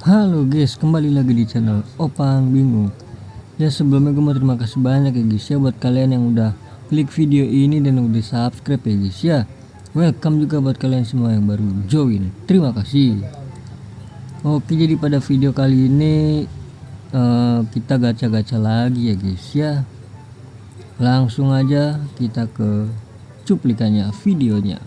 Halo guys, kembali lagi di channel Opang Bingung. Ya sebelumnya gue mau terima kasih banyak ya guys ya buat kalian yang udah klik video ini dan udah subscribe ya guys ya. Welcome juga buat kalian semua yang baru join. Terima kasih. Oke, jadi pada video kali ini kita gacha-gacha lagi ya guys ya. Langsung aja kita ke cuplikannya videonya.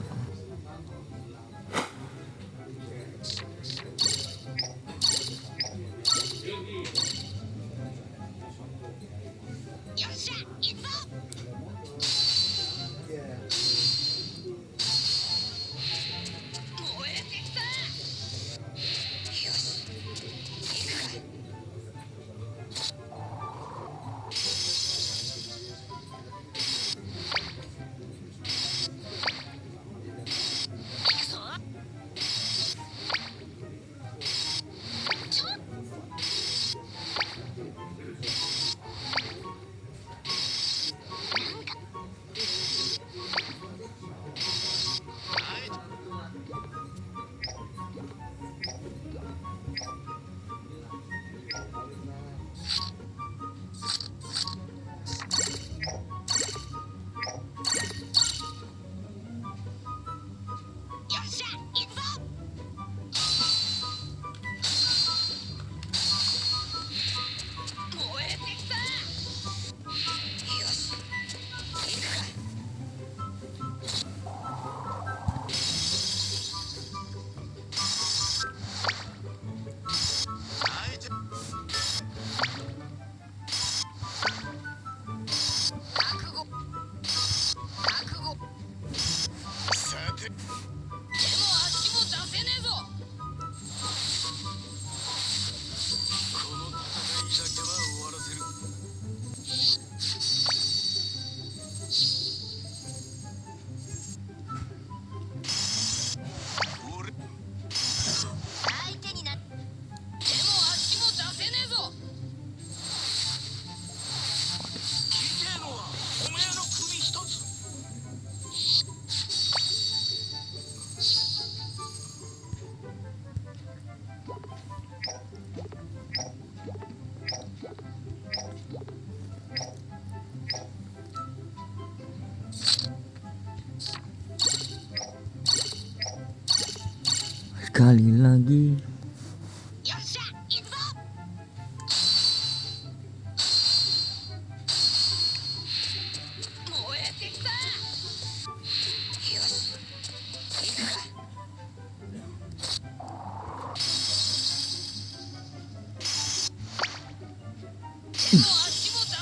Sekali lagi.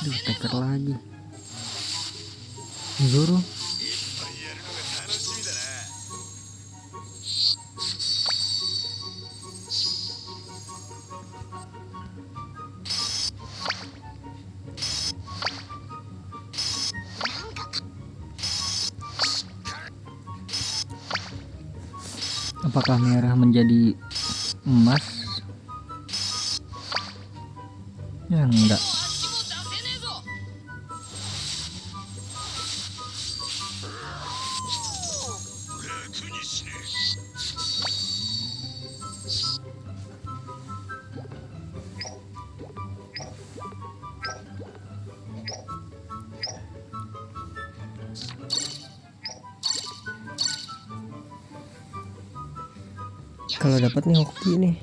Duh, teker lagi. Zoro. Apakah merah menjadi emas? Ya enggak. Kalau dapat nih hoki nih.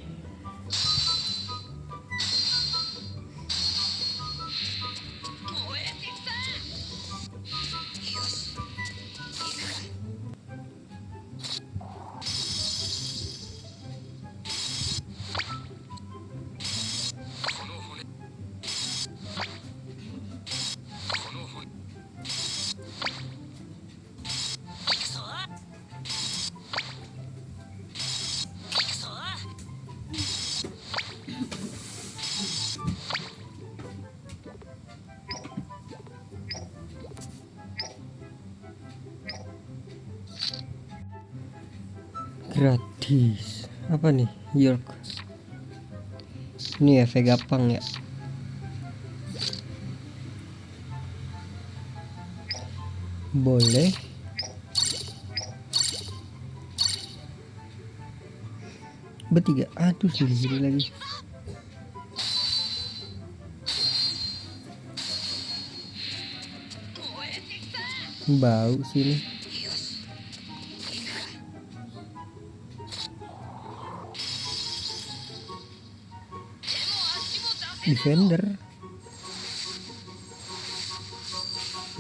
Gratis. Apa nih? York. Ini ya Vegapunk ya. Boleh. bertiga. Aduh, sendiri lagi. Bau sini. Defender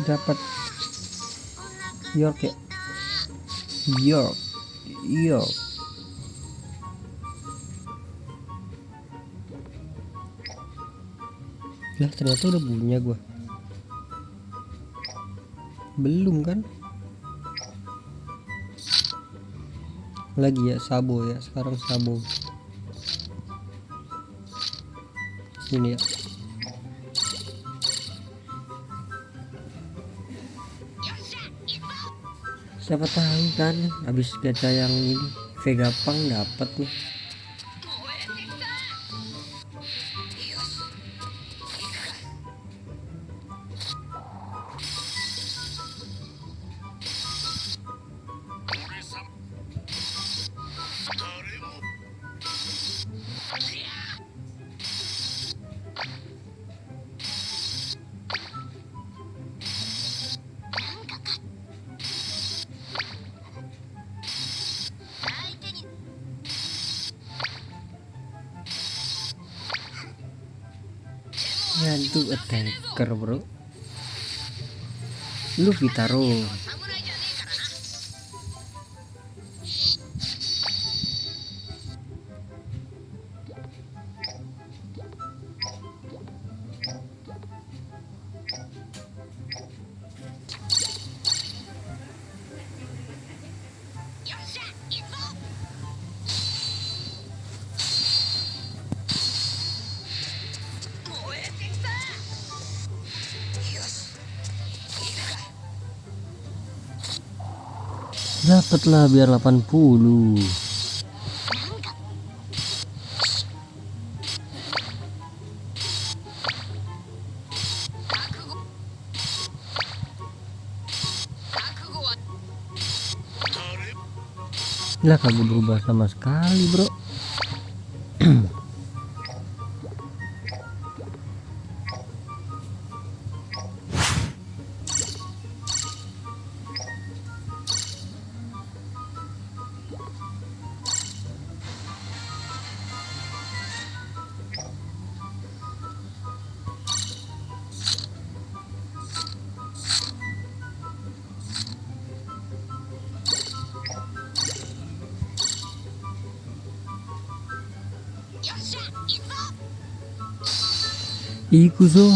dapat York ya. York. Lah ternyata udah punya gua. Belum kan? Lagi ya Sabo ya, sekarang Sabo. Sini ya. Siapa tahu kan habis gacha yang ini Vega Pang dapat nih. Nyantu attacker bro. Lu Vitaro. Dapatlah biar 80. Lah kagak berubah sama sekali bro. Ikuzo.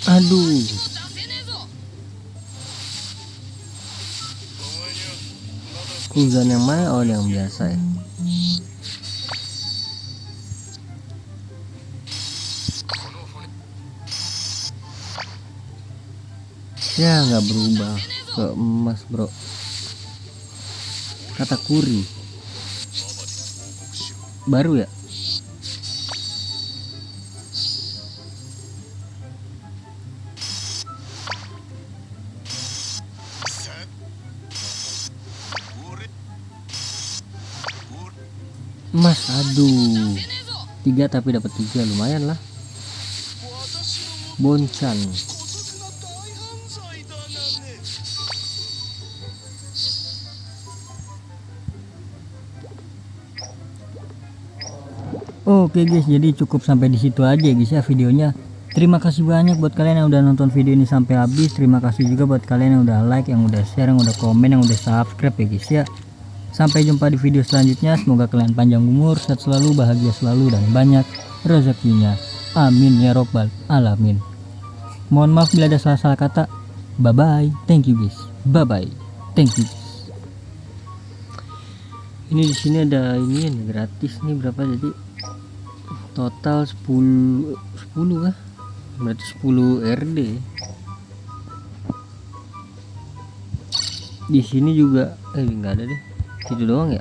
Aduh. Kuzan yang mana? Oh, yang biasa ya. Ya nggak berubah ke emas bro. Kata Kuri baru ya. Emas, aduh, 3 tapi dapat 3, lumayan lah. Bonchan. Oke guys, jadi cukup sampai di situ aja guys ya videonya. Terima kasih banyak buat kalian yang udah nonton video ini sampai habis. Terima kasih juga buat kalian yang udah like, yang udah share, yang udah komen, yang udah subscribe ya guys ya. Sampai jumpa di video selanjutnya. Semoga kalian panjang umur, sehat selalu, bahagia selalu, dan banyak rezekinya. Amin ya robbal alamin. Mohon maaf bila ada salah-salah kata. Bye bye. Thank you guys. Bye bye. Thank you. Ini di sini ada ini gratis nih, berapa jadi total 10 kah? Berarti 10 RD. Di sini juga enggak ada deh. Itu doang ya.